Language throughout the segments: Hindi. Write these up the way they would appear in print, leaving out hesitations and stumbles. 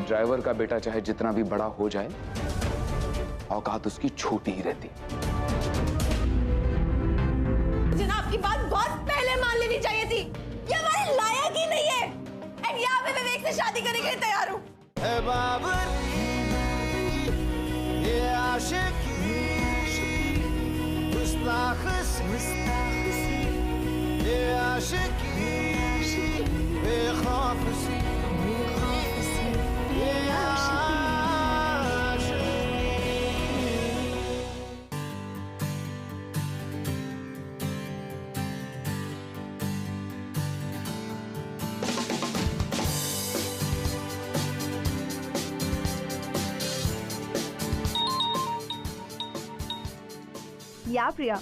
ड्राइवर का बेटा चाहे जितना भी बड़ा हो जाए, औकात उसकी छोटी ही रहती। जनाब की बात बहुत पहले मान लेनी चाहिए थी। ये हमारे लायक ही नहीं है। एंड यहाँ पे विवेक से शादी करने के लिए तैयार हूँ। ये आशिकी, ये आशिकी, बेखौफ सी, ये आशिकी। या प्रिया,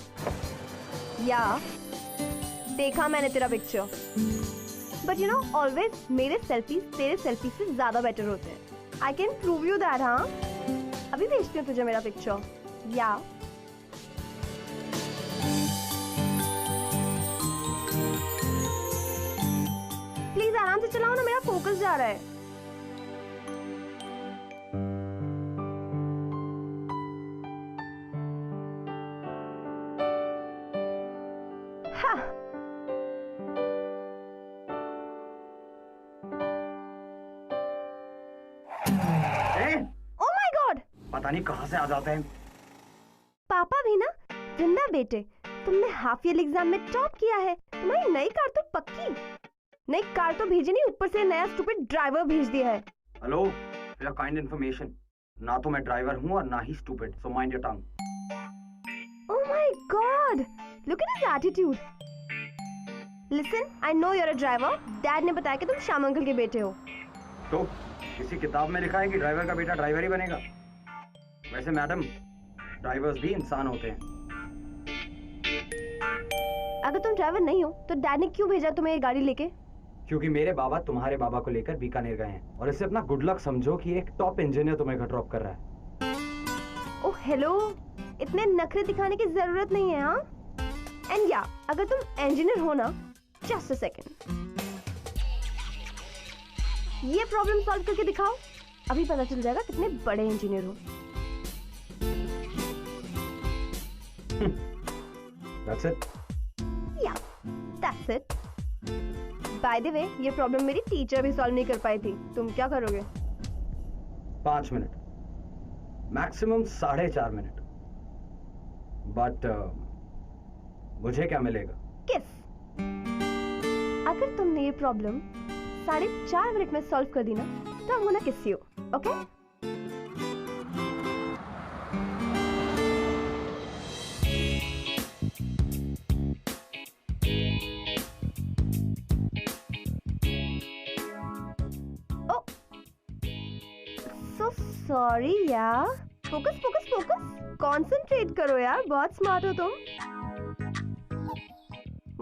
या देखा मैंने तेरा picture, but you know always मेरे सेल्फीज तेरे सेल्फी से ज्यादा बेटर होते हैं। I can prove you that. हाँ, अभी भेजती हूँ तुझे मेरा पिक्चर। या प्लीज आराम से चलाओ ना, मेरा फोकस जा रहा है। पता नहीं कहां से आ जाते हैं। पापा भी ना। जिंदा बेटे, तुमने हाफ ईयर एग्जाम में टॉप किया है। तुम्हारी नई कार तो पक्की। नई कार तो भेजी नहीं, ऊपर से नया स्टूपिड ड्राइवर भेज दिया है। हेलो, फॉर काइंड इन्फॉर्मेशन, ना तो मैं ड्राइवर हूँ और ना ही stupid, so mind your tongue. Oh my God, look at his attitude. Listen, I know you are a driver. Dad ने बताया कि तुम श्याम अंकल के बेटे हो। तो किसी किताब में लिखा है कि ड्राइवर का बेटा ड्राइवर ही बनेगा? वैसे मैडम, ड्राइवर्स भी इंसान होते हैं। अगर तुम ड्राइवर नहीं हो तो डैड ने क्यों भेजा तुम्हें ये गाड़ी लेके? क्योंकि मेरे बाबा तुम्हारे बाबा को लेकर बीकानेर गए हैं और इससे अपना गुड लक समझो कि एक टॉप इंजीनियर तुम्हें घर ड्रॉप कर रहा है। ओह हेलो, इतने नखरे दिखाने की जरूरत नहीं है। हाँ, एंड या अगर तुम इंजीनियर हो ना, जस्ट अ सेकंड, ये प्रॉब्लम सॉल्व करके दिखाओ, अभी पता चल जाएगा कितने बड़े इंजीनियर हो। That's it? Yeah, that's it. By the way, ये प्रॉब्लम मेरी टीचर भी सॉल्व नहीं कर पाई थी। तुम क्या करोगे? 5 मिनट, मैक्सिमम 4.5 मिनट। बट मुझे क्या मिलेगा? किस। अगर तुमने ये प्रॉब्लम 4.5 मिनट में सॉल्व कर दी ना, तो हम होना किसी हो, ओके? सॉरी यार, फोकस फोकस फोकस, कॉन्सेंट्रेट करो यार, बहुत स्मार्ट हो तुम।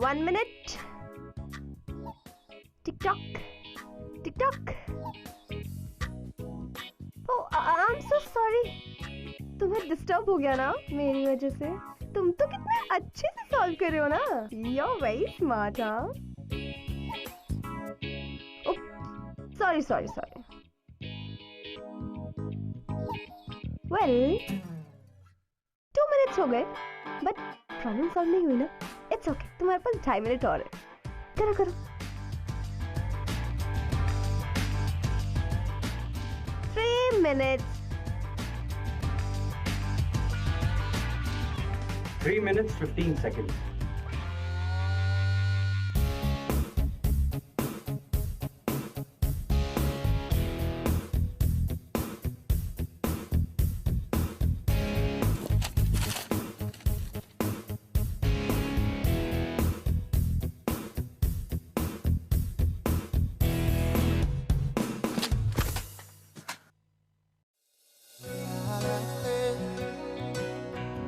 1 minute, tick tock tick tock. Oh I am so sorry, तुम्हें डिस्टर्ब हो गया ना मेरी वजह से। तुम तो कितने अच्छे से सॉल्व कर रहे हो ना, यू आर वेरी स्मार्ट। हाँ, sorry sorry sorry. Well 2 minutes हो गए, बट प्रॉब्लम सॉल्व नहीं हुई ना। इट्स ओके, तुम्हारे पास 2.5 मिनट और है। करो करो। 3 मिनट्स। 3 minutes 15 seconds.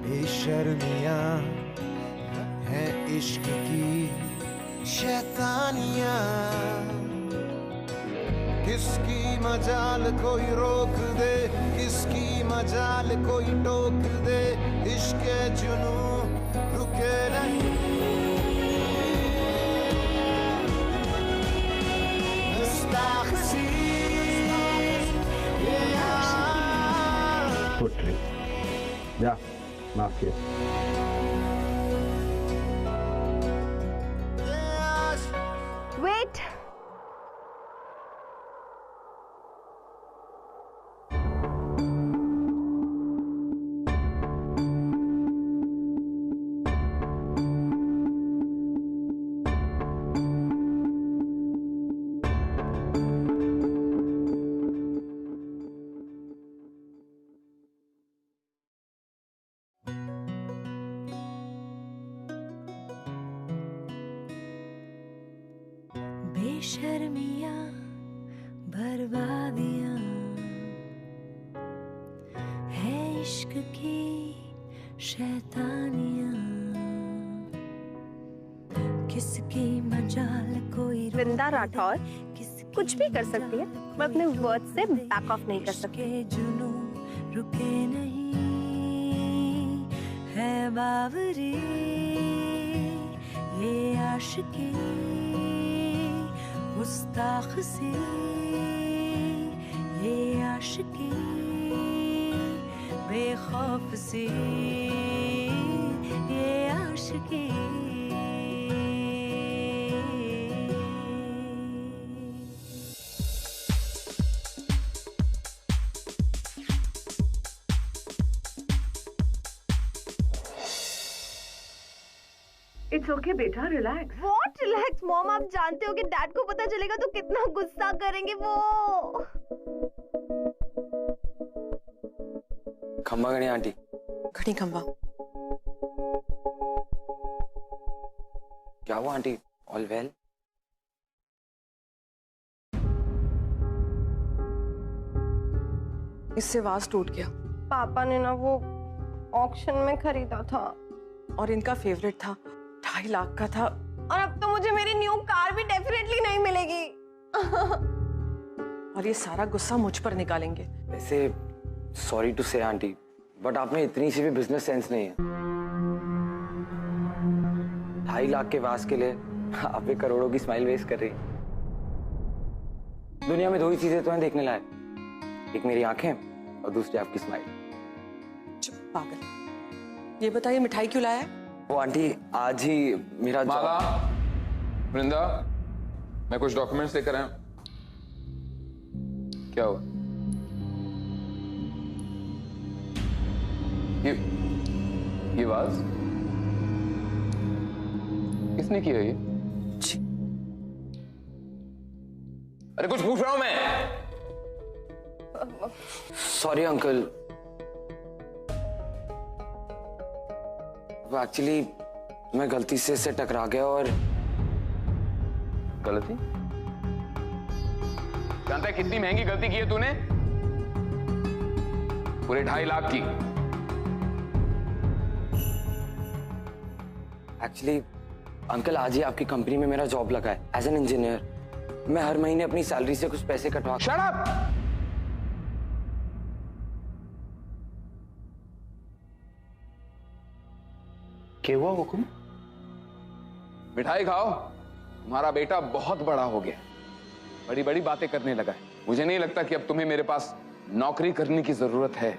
बेशर्मियां हैं इश्क की शैतानियां, किसकी मजाल कोई रोक दे, किसकी मजाल कोई टोक दे, इश्क जुनू रुके नहीं। गुस्ताखी जा, माफ किया। वेट, बेशर्मियां बर्बादियां है इश्क की शैतानियां, किसकी मजाल कोई वृंदा राठौर कुछ भी कर सकती है, मैं अपने वर्ड से बैक ऑफ नहीं कर सकती। जुनू रुके नहीं है बावरी ये आशिकी गुस्ताख सी ये आशिकी बेखौफ सी ये आशिकी। इट्स ओके बेटा, रिलैक्स। व्हाट रिलैक्स मॉम, आप जानते हो कि डैड को पता चलेगा तो कितना गुस्सा करेंगे वो। खंबा गणी आंटी। घड़ी खंबा। क्या हुआ आंटी? All well? इससे वाज टूट गया पापा ने ना वो ऑक्शन में खरीदा था और इनका फेवरेट था, 2.5 लाख का था। और अब तो मुझे मेरी न्यू कार भी डेफिनेटली नहीं मिलेगी। और ये सारा गुस्सा मुझ पर निकालेंगे। वैसे सॉरी टू से आंटी, बट आप में इतनी सी भी बिजनेस सेंस नहीं है। 2.5 लाख के वास के लिए आप एक करोड़ों की स्माइल वेस्ट कर रही हैं। दुनिया में 2 ही चीजें तो हैं देखने लायक, एक मेरी आंखें और दूसरी आपकी स्माइल। चुप पागल। ये बताइए मिठाई क्यों लाया है? वो आंटी आज ही मेरा माला, वृंदा, मैं कुछ डॉक्यूमेंट्स लेकर आया। क्या हुआ? ये वाज किसने किया ये? अरे कुछ पूछ रहा हूं मैं। सॉरी अंकल, वो एक्चुअली मैं गलती से इससे टकरा गया। और गलती? जानता है कितनी महंगी गलती की है तूने? पूरे 2.5 लाख की। एक्चुअली अंकल आज ही आपकी कंपनी में मेरा जॉब लगा है एज एन इंजीनियर। मैं हर महीने अपनी सैलरी से कुछ पैसे कटवा। Shut up! क्या हुआ हुकुम? मिठाई खाओ, तुम्हारा बेटा बहुत बड़ा हो गया, बड़ी बड़ी बातें करने लगा है। मुझे नहीं लगता कि अब तुम्हें मेरे पास नौकरी करने की जरूरत है।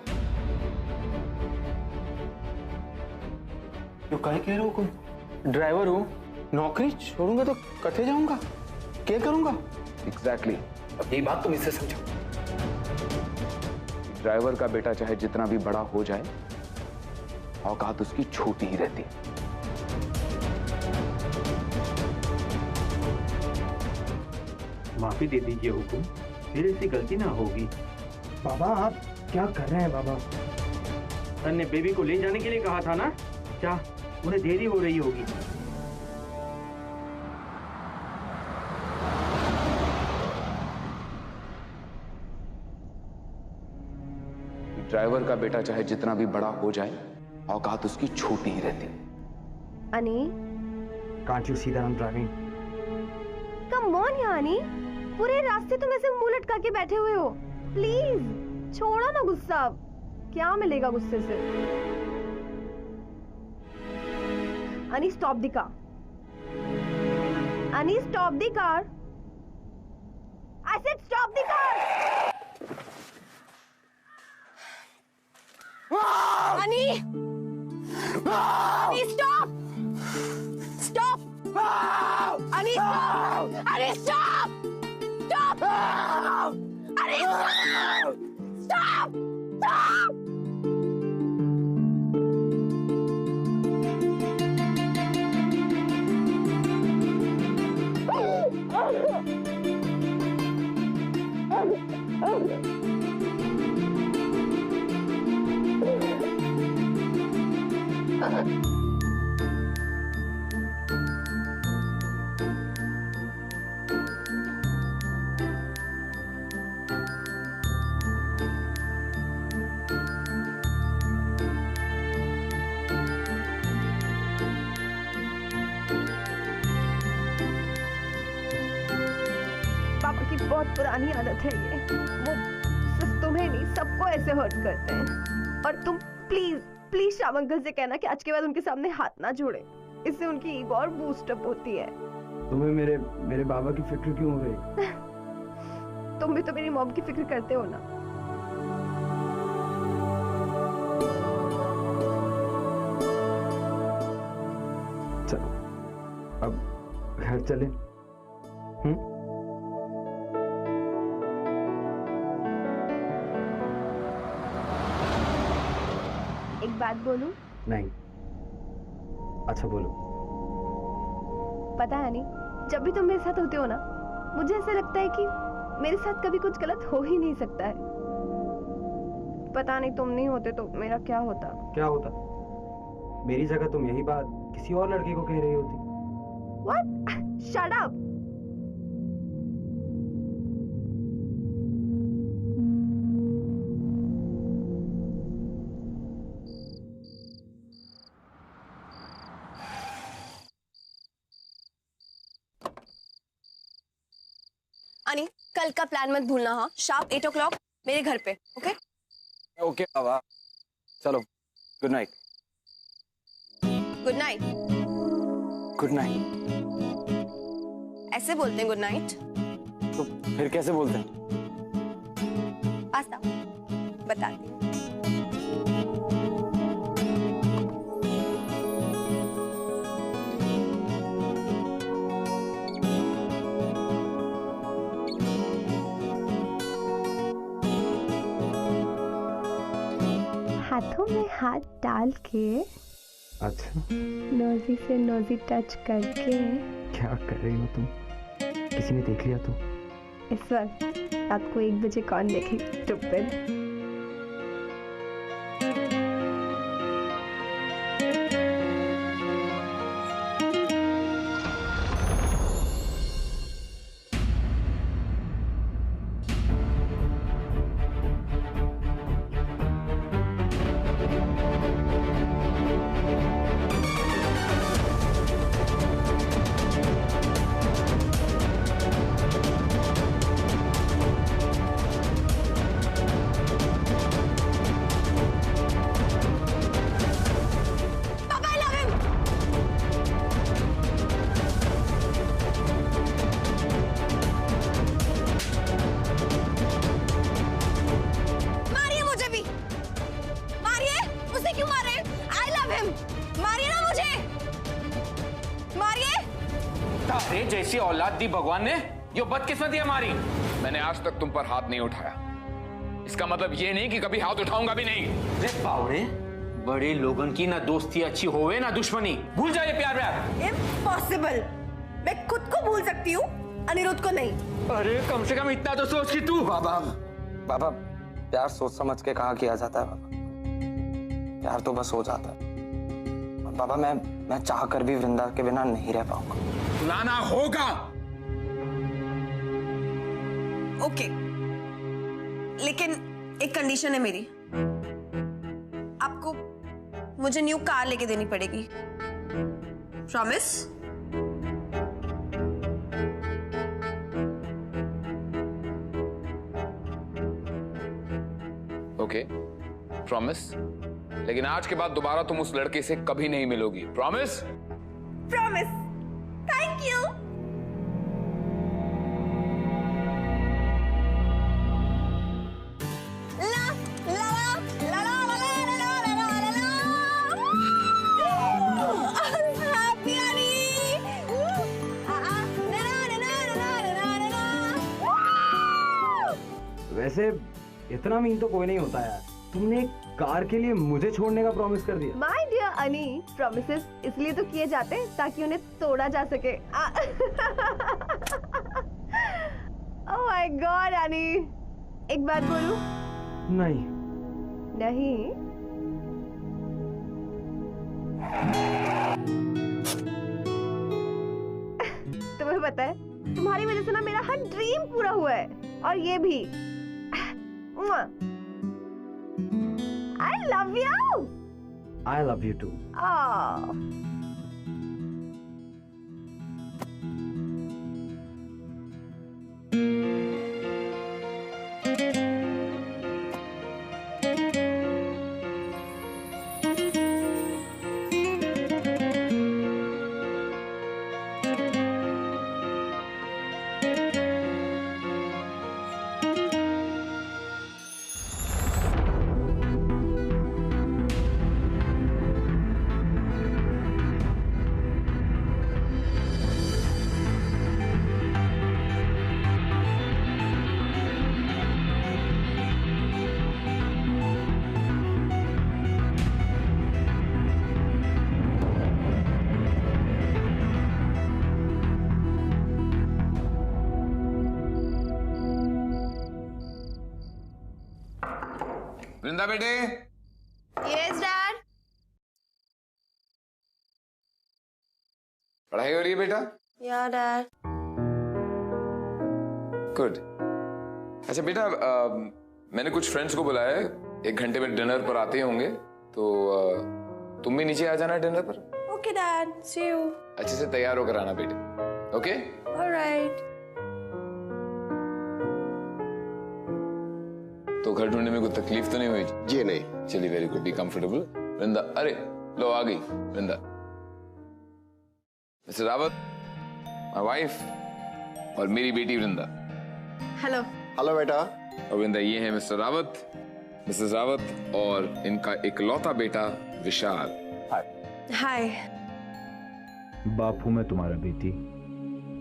तो क्या कह रहे हो हुकुम? ड्राइवर हूँ, नौकरी छोड़ूंगा तो कथे जाऊंगा, क्या करूंगा? एग्जैक्टली। अब यही बात तुम इससे समझो। ड्राइवर का बेटा चाहे जितना भी बड़ा हो जाए, औकात उसकी छोटी ही रहती है। माफी दे दीजिए हुकुम, मेरे से गलती ना होगी। बाबा आप क्या कर रहे हैं बाबा? सर ने बेबी को ले जाने के लिए कहा था ना, क्या उन्हें देरी हो रही होगी? ड्राइवर का बेटा चाहे जितना भी बड़ा हो जाए, औकात उसकी छोटी ही रहती है। अनी, Can't you see that I'm driving? Come on यानी, पूरे रास्ते तुम ऐसे मुंह लटका के बैठे हुए हो। प्लीज छोड़ो ना गुस्सा, क्या मिलेगा गुस्से से? अनी स्टॉप द कार। अनी stop the car. I said stop the car. अनी अरे stop! Stop! अरे stop! Stop! पापा की बहुत पुरानी आदत है ये। वो सिर्फ तुम्हें नहीं, सबको ऐसे हर्ट करते हैं। और तुम प्लीज प्लीज श्याम अंकल से कहना कि आज के बाद उनके सामने हाथ ना जोड़े। इससे उनकी ईगो और बूस्ट अप होती है। तुम्हें मेरे बाबा की फिक्र क्यों हो गई? तुम भी तो मेरी मॉम की फिक्र करते हो ना। चलो अब घर चले। एक बात बोलूं? नहीं। अच्छा बोलो। पता है नहीं, जब भी तुम मेरे साथ होते हो ना, मुझे ऐसा लगता है कि मेरे साथ कभी कुछ गलत हो ही नहीं सकता है। पता नहीं तुम नहीं होते तो मेरा क्या होता। क्या होता? मेरी जगह तुम यही बात किसी और लड़के को कह रही होती। What? Shut up! अनी, कल का प्लान मत भूलना। हाँ, शार्प 8 o'clock मेरे घर पे। ओके? ओके बाबा, चलो good night. Good night. Good night. ऐसे बोलते हैं गुड नाइट? तो फिर कैसे बोलते हैं? पास्ता बताती हूँ। हाथों में हाथ डाल के, अच्छा नोजी से नोजी टच करके। क्या कर रही हो तुम? किसी ने देख लिया तो? इस वक्त रात को 1 बजे कौन देखे? स्टूपिड। अरे जैसी औलाद दी भगवान ने, यो बदकिस्मती हमारी। मैंने आज तक तुम पर हाथ नहीं उठाया, इसका मतलब ये नहीं कि कभी हाथ उठाऊंगा भी नहीं। रे बावड़े, बड़े लोगन की ना दोस्ती अच्छी होवे ना दुश्मनी। भूल जाइए प्यार व्यार। इम्पॉसिबल। मैं खुद को भूल सकती हूँ, अनिरुद्ध को नहीं। अरे कम से कम इतना तो सोच कि तू। बाबा प्यार सोच समझ के कहा किया जाता है बाबा। प्यार तो बस हो जाता है। बाबा मैं चाह कर भी वृंदा के बिना नहीं रह पाऊंगा। लाना होगा। ओके, लेकिन एक कंडीशन है मेरी। आपको मुझे न्यू कार लेके देनी पड़ेगी। प्रॉमिस? Okay, promise. लेकिन आज के बाद दोबारा तुम उस लड़के से कभी नहीं मिलोगी। प्रॉमिस? प्रॉमिस। Thank you. वैसे इतना मीन तो कोई नहीं होता यार। तुमने एक कार के लिए मुझे छोड़ने का प्रॉमिस कर दिया। माय डियर अनी, प्रॉमिसेस इसलिए तो किए जाते हैं ताकि उन्हें तोड़ा जा सके। ओह माय गॉड अनी, एक बात बोलूं? नहीं। नहीं? तुम्हें पता है तुम्हारी वजह से ना मेरा हर ड्रीम पूरा हुआ है, और ये भी। I love you. I love you too. Oh. वृंदा बेटे। Yes dad. पढ़ाई हो रही है बेटा? या डैड। गुड। अच्छा बेटा, मैंने कुछ फ्रेंड्स को बुलाया है, 1 घंटे में डिनर पर आते होंगे, तो तुम भी नीचे आ जाना डिनर पर। Okay dad, see you. अच्छे से तैयार होकर आना बेटे, ओके? ऑलराइट। तो घर ढूंढने में कोई तकलीफ तो नहीं हुई? जी नहीं। चलिए, वेरी गुड, बी कंफर्टेबल। वृंदा, अरे लो आ गई वृंदा। मिस्टर रावत, माय वाइफ, और मेरी बेटी वृंदा। हेलो। हेलो बेटा। और वृंदा, ये है मिस्टर रावत, मिसेस रावत, और इनका इकलौता बेटा विशाल। हाय। बाप हूं मैं तुम्हारा बेटी।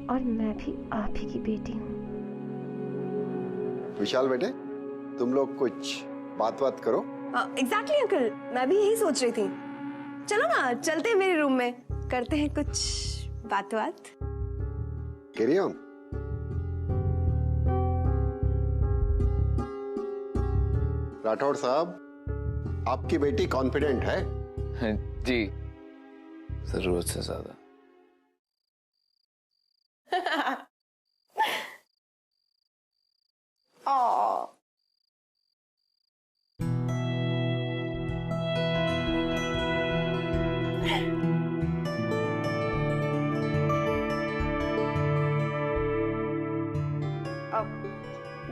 और मैं भी आप ही की बेटी हूँ। विशाल बेटे, तुम लोग कुछ बात करो। एग्जैक्टली अंकल, मैं भी यही सोच रही थी। चलो ना, चलते हैं मेरे रूम में, करते हैं कुछ बात। Carry on. राठौड़ साहब, आपकी बेटी कॉन्फिडेंट है? जी, जरूरत से ज्यादा।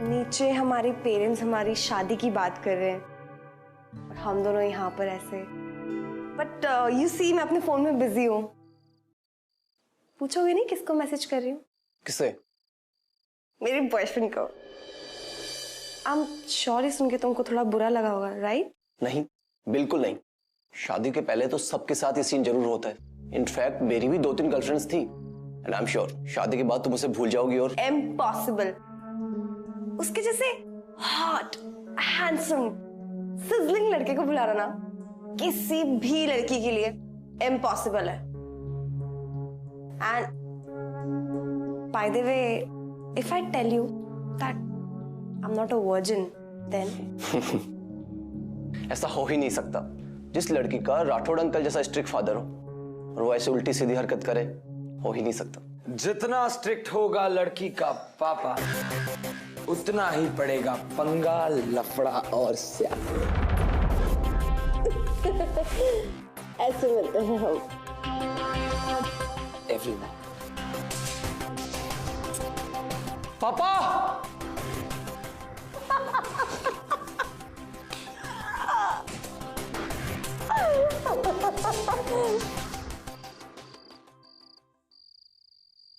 नीचे हमारे पेरेंट्स हमारी शादी की बात कर रहे हैं, और हम दोनों यहाँ पर ऐसे। बट यू सी, मैं अपने फोन में बिजी हूँ। पूछोगे नहीं किसको मैसेज कर रही हूँ? किसे? मेरे बॉयफ्रेंड को। आई एम श्योर सुन के तुमको थोड़ा बुरा लगा होगा, राइट? नहीं, बिल्कुल नहीं। शादी के पहले तो सबके साथ ये सीन जरूर होता है। इनफैक्ट मेरी भी 2-3 गर्लफ्रेंड्स थी, एंड आई एम श्योर शादी के बाद तुम उसे भूल जाओगी। और इम्पॉसिबल। उसके जैसे हॉट, हैंडसम, सिजलिंग लड़के को बुला रहा ना किसी भी लड़की के लिए इम्पॉसिबल है। And by the way, if I tell you that I am not a virgin, then ऐसा हो ही नहीं सकता। जिस लड़की का राठौड़ अंकल जैसा स्ट्रिक्ट फादर हो और वो ऐसे उल्टी सीधी हरकत करे, हो ही नहीं सकता। जितना स्ट्रिक्ट होगा लड़की का पापा, उतना ही पड़ेगा पंगा, लफड़ा और स्याह। ऐसे मिलते हैं हम। एवरीवन। पापा!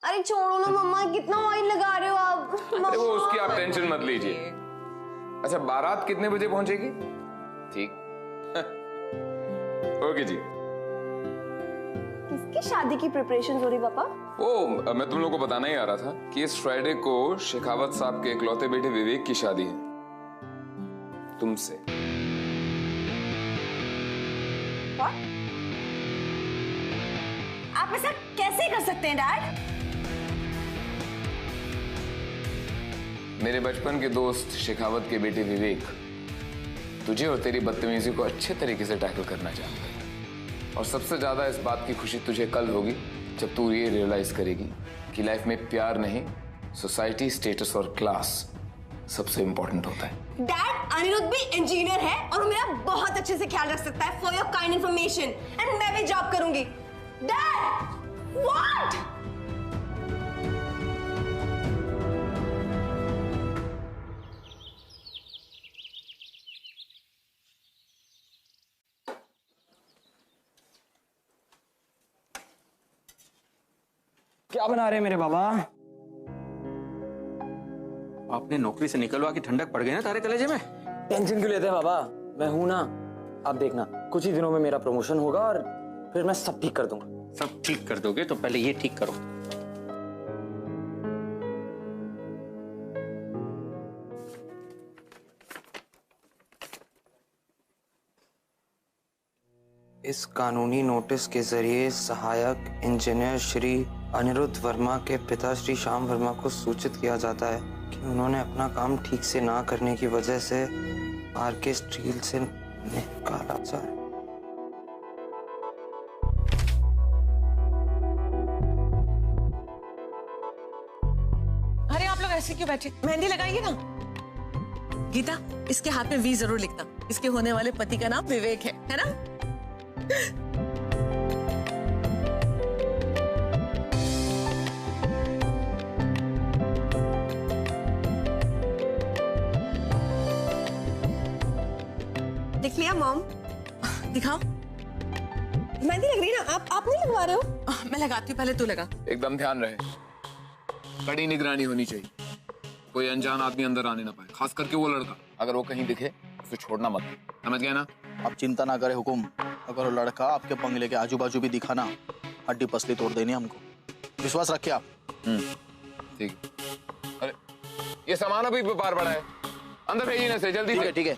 अरे छोड़ो ना मम्मा, कितना ऑयल लगा रहे हो आप? अरे वो उसकी आप टेंशन मत लीजिए। अच्छा, बारात कितने बजे पहुंचेगी? ठीक। ओके जी। किसकी शादी की प्रिपरेशन हो रही पापा? मैं तुम लोगों को बताना ही आ रहा था कि इस फ्राइडे को शेखावत साहब के इकलौते बेटे विवेक की शादी है। तुमसे। What? आप ऐसा कैसे कर सकते हैं डैड? मेरे बचपन के दोस्त शेखावत के बेटे विवेक तुझे और तेरी बदतमीजी को अच्छे तरीके से टैकल करना चाहता है, और सबसे ज्यादा इस बात की खुशी तुझे कल होगी जब तू ये रियलाइज करेगी कि लाइफ में प्यार नहीं, सोसाइटी, स्टेटस और क्लास सबसे इंपॉर्टेंट होता है। डैड, अनिरुद्ध भी इंजीनियर है और वो मेरा बहुत अच्छे से ख्याल रख सकता है। For your kind information, and मैं भी जॉब करूंगी। Dad, what? क्या बना रहे मेरे बाबा? आपने नौकरी से निकलवा के ठंडक पड़ गई ना तारे कलेजे में। टेंशन क्यों लेते हैं बाबा, मैं हूं ना। आप देखना कुछ ही दिनों में मेरा प्रमोशन होगा और फिर मैं सब ठीक कर दूंगा। सब ठीक कर दोगे तो पहले ये ठीक करो। इस कानूनी नोटिस के जरिए सहायक इंजीनियर श्री अनिरुद्ध वर्मा के पिता श्री श्याम वर्मा को सूचित किया जाता है कि उन्होंने अपना काम ठीक से ना करने की वजह से आरके स्टील से निकाला जाए। अरे आप लोग ऐसे क्यों बैठे? मेहंदी लगाइए ना। गीता, इसके हाथ में वी जरूर लिखना। इसके होने वाले पति का नाम विवेक है ना? देख लिया मॉम? दिखाओ। मेहंदी लग रही है ना? आप नहीं लगवा रहे हो? मैं लगाती हूँ, पहले तू लगा। एकदम ध्यान रहे, कड़ी निगरानी होनी चाहिए, कोई अनजान आदमी अंदर आने ना पाए, खास करके वो लड़का। अगर वो कहीं दिखे उसे छोड़ना मत, समझ गया ना? आप चिंता ना करें हुकुम, अगर वो लड़का आपके बंगले के आजू बाजू भी दिखा ना, हड्डी पसली तोड़ देनी हमको। विश्वास रखिए आप। ठीक। अरे ये सामान अभी बार बड़ा है, अंदर भेजिए ना से जल्दी से। ठीक है।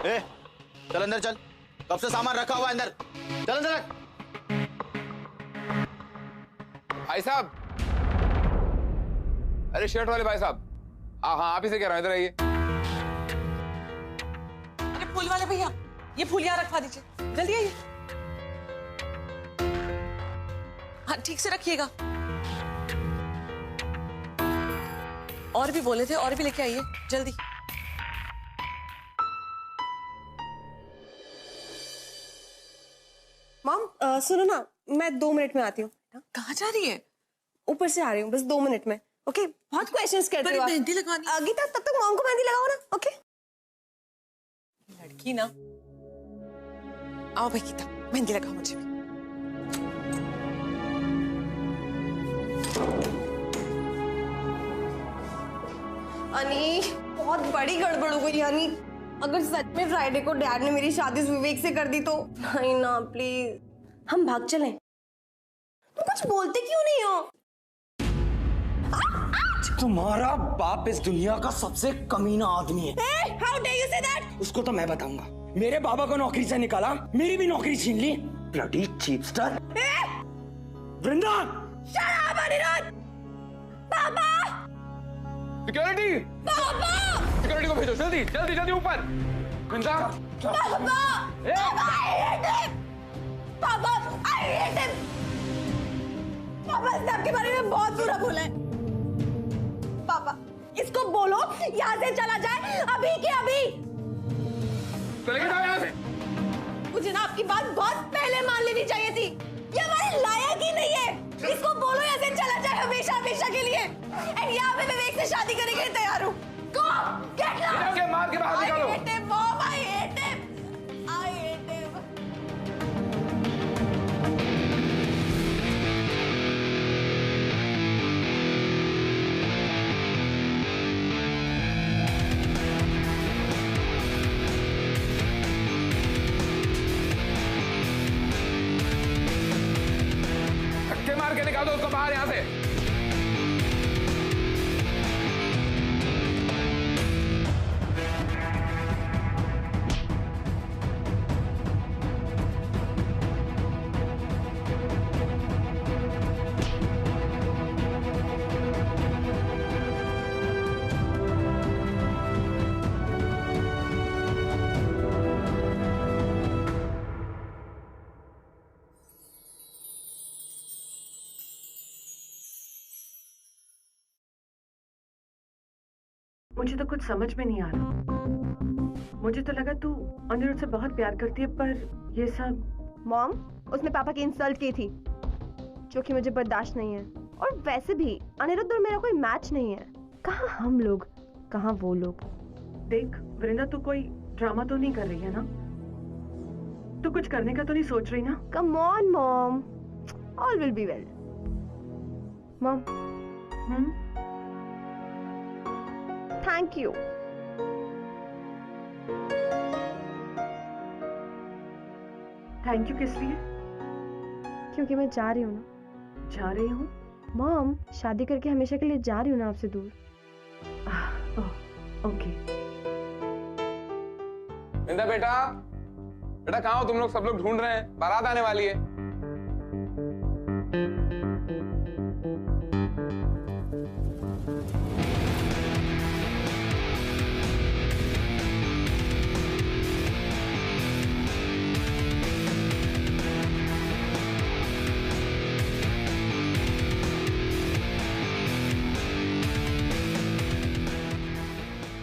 ए, चल अंदर चल, कब से सामान रखा हुआ है अंदर, चल अंदर रख। भाई साहब, अरे शर्ट वाले भाई साहब, हाँ आप ही से कह रहा हूं, इधर आइए। अरे फूल वाले भैया, ये फूल यहाँ रखवा दीजिए, जल्दी आइए। हाँ ठीक से रखिएगा। और भी बोले थे, और भी लेके आइए जल्दी। मॉम सुनो ना, मैं 2 मिनट में आती हूँ। कहाँ जा रही है? ऊपर से आ रही हूँ, बस 2 मिनट में। ओके, बहुत क्वेश्चंस करते हो आप। मेहंदी लगवानी। गीता, तब तक मॉम को मेहंदी लगाओ ना। ओके लड़की ना। आओ भाई गीता, मेहंदी लगाओ मुझे भी। अनी, बहुत बड़ी गड़बड़ हो गई अनी। अगर सच में फ्राइडे को डैड ने मेरी शादी विवेक से कर दी तो? नहीं ना, प्लीज हम भाग चलें। तुम कुछ बोलते क्यों नहीं हो? तुम्हारा बाप इस दुनिया का सबसे कमीना आदमी है। How dare you say that? उसको तो मैं बताऊंगा। मेरे बाबा को नौकरी से निकाला, मेरी भी नौकरी छीन ली। Bloody cheapster. Vrinda! Shut up, Anirudh! पापा! सिक्योरिटी! पापा! सिक्योरिटी को भेजो, जल्दी जल्दी जल्दी ऊपर। वृंदा! पापा! पापा, I hate him! पापा, I hate him! पापा, इसने आपके बारे में बहुत बुरा बोला है। पापा, इसको बोलो यहाँ से चला जाए, अभी के अभी। चले जाओ यहाँ से। मुझे ना आपकी बात बहुत पहले मान लेनी चाहिए थी। ये हमारे लायक ही नहीं है। इसको बोलो यहाँ से चला जाए हमेशा हमेशा के लिए। एंड यहाँ पे विवेक से शादी करने के लिए तैयार हूँ। Go, get lost! मार के बाहर निकालो। I hate him, Mom, I hate him. I hate him. धक्के मार के निकाल दो उसको बाहर यहाँ से। मुझे तो कुछ समझ में नहीं आ रहा। मुझे तो लगा तू अनिरुद्ध से बहुत प्यार करती है, पर ये सब। मॉम, उसने पापा की इंसल्ट की थी, जो कि मुझे बर्दाश्त नहीं है। और वैसे भी अनिरुद्ध और मेरा कोई मैच नहीं है। कहाँ हम लोग, कहाँ वो लोग। देख वृंदा, तू कोई ड्रामा तो नहीं कर रही है ना? तू कुछ करने का तो नहीं सोच रही ना? Come on mom, all will be well. Mom, thank you. Thank you किस लिए? क्योंकि मैं जा रही हूँ ना। जा रही हूँ? मॉम, शादी करके हमेशा के लिए जा रही हूँ ना आपसे दूर। ओके। इंदा बेटा, बेटा कहाँ हो तुम लोग? सब लोग ढूंढ रहे हैं, बारात आने वाली है।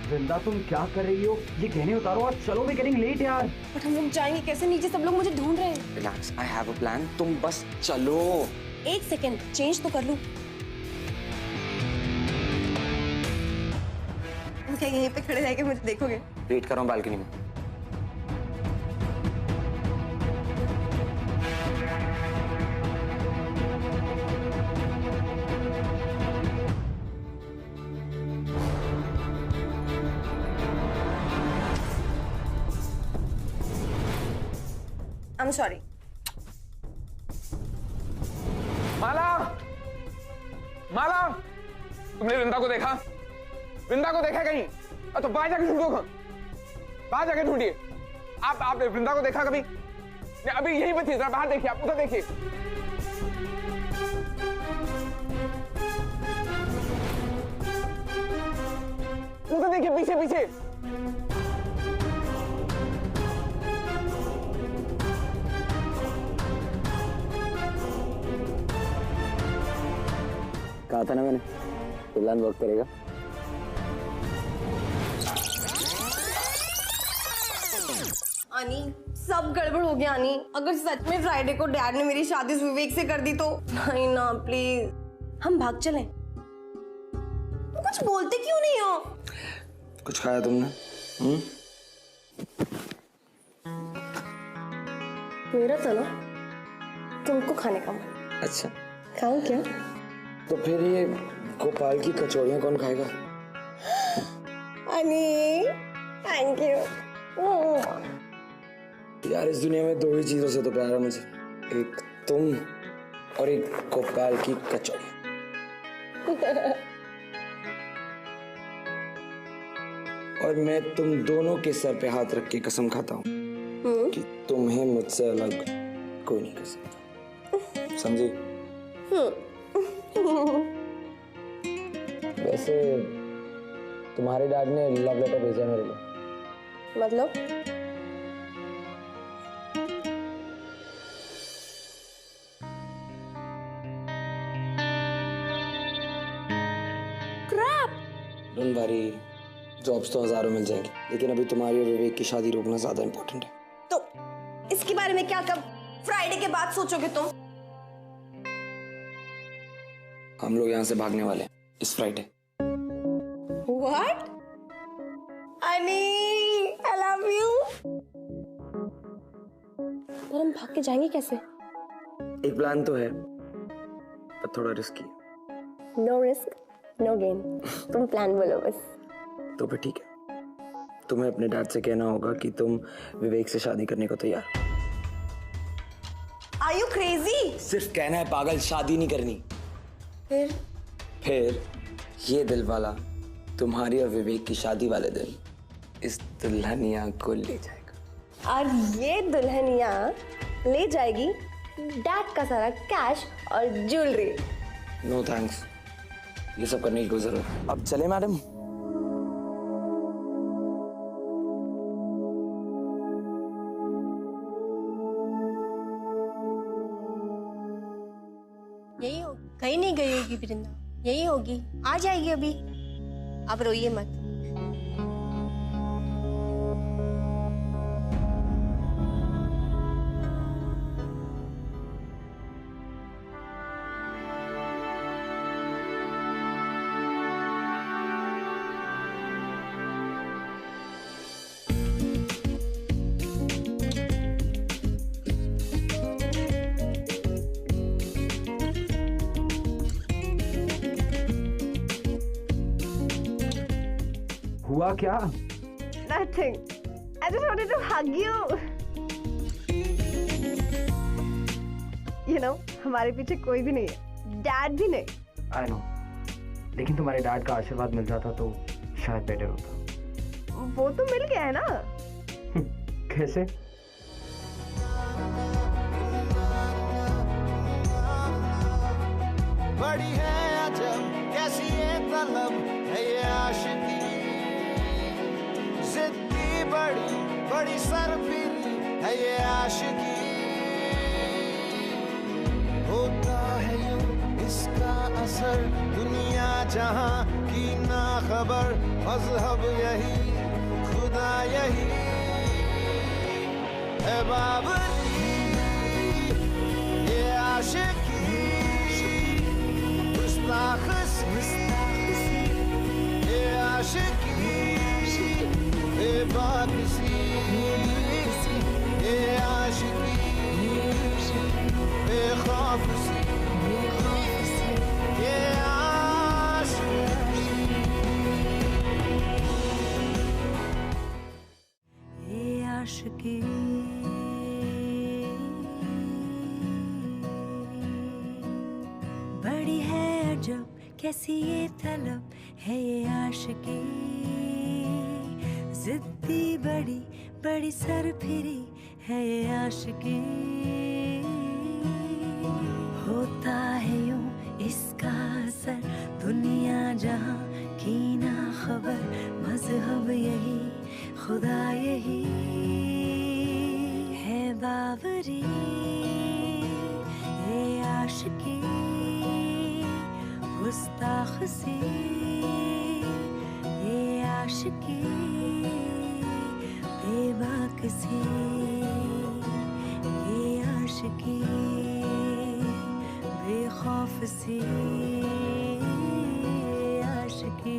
वृंदा, तुम क्या कर रही हो? ये गहने उतारो और चलो, भी गेटिंग लेट यार। बट हम लोग जाएंगे कैसे? नीचे सब लोग मुझे ढूंढ रहे हैं। Relax, I have a plan, तुम बस चलो। एक सेकेंड, चेंज तो कर लूं। क्या यहीं पे खड़े रह के मुझे देखोगे? वेट कर रहा हूँ बालकनी में। I'm sorry. माला, माला, तुमने वृंदा को देखा? वृंदा को देखा कहीं? तो बाहर जाके ढूंढो, बाहर जाके ढूंढिए। आपने वृंदा को देखा कभी? अभी यहीं पर थी, जरा बाहर देखिए, आप उधर देखिए। उधर देखिए, पीछे पीछे। कहा था ना मैंने, प्लान वर्क करेगा। आनी, सब गड़बड़ हो गया आनी। अगर सच में फ्राइडे को डैड ने मेरी शादी विवेक से कर दी तो? नहीं ना, प्लीज हम भाग चलें। कुछ बोलते क्यों नहीं हो? कुछ खाया तुमने? मेरा तो ना तुमको खाने का मन। अच्छा, खाऊं क्या? तो फिर ये गोपाल की कचौड़ियाँ कौन खाएगा? अनी, थैंक यू। यार इस दुनिया में दो ही चीजों से तो प्यार है मुझे, एक तुम और एक गोपाल की कचौड़ी। और मैं तुम दोनों के सर पे हाथ रख के कसम खाता हूँ कि तुम्हें मुझसे अलग कोई नहीं कर सकता, समझी? वैसे तुम्हारे डैड ने लव लेटर भेजा मेरे लिए। मतलब? डोंट वरी, जॉब्स तो हजारों मिल जाएंगी, लेकिन अभी तुम्हारी और विवेक की शादी रोकना ज्यादा इंपॉर्टेंट है। तो इसके बारे में क्या कब फ्राइडे के बाद सोचोगे तुम? हम लोग यहाँ से भागने वाले हैं इस फ्राइडे। What? अनी, I love you. पर हम भाग के जाएंगे कैसे? एक प्लान तो है, पर थोड़ा रिस्की है। No risk, no gain. तुम प्लान बोलो बस। तो फिर ठीक है, तुम्हें अपने डैड से कहना होगा कि तुम विवेक से शादी करने को तैयार। Are you crazy? सिर्फ कहना है पागल, शादी नहीं करनी। फिर ये दिल वाला तुम्हारी और विवेक की शादी वाले दिन इस दुल्हनिया को ले जाएगा। और ये दुल्हनिया ले जाएगी डैड का सारा कैश और ज्वेलरी। नो थैंक्स, ये सब करने की कोई जरूरत नहीं। अब चले मैडम? यही हो, कहीं नहीं गई होगी वृंदा, यही होगी, आ जाएगी अभी। अब रोइए मत, हुआ क्या? Nothing. I just wanted to hug you. You know, हमारे पीछे कोई भी नहीं है, डैड भी नहीं. I know. लेकिन तुम्हारे डैड का आशीर्वाद मिल जाता तो शायद बेटर होता. वो तो मिल गया है ना. कैसे? बड़ी है अजब कैसी ये तलब है ये आशिकी, जिद्दी बड़ी बड़ी सरफिरी है ये आशिकी. होता है यूं इसका असर दुनिया जहां की ना खबर, मजहब यही खुदा यही है बाबरी. ये आशिकी गुस्ताख सी, ये आशिकी बेबाकसी, ये आशिकी बेखौफ सी, ये आशिकी. ये आशिकी बड़ी है अजब कैसी ये तलब है ये आशिकी, जिद्दी बड़ी बड़ी सरफिरी है ये आशिकी. होता है यूं इसका असर दुनिया जहां की ना खबर, मजहब यही खुदा यही है बावरी. ये आशिकी गुस्ताख सी, ये आशिकी बेबाक सी, ये आशिकी बेखौफ सी, ये आशिकी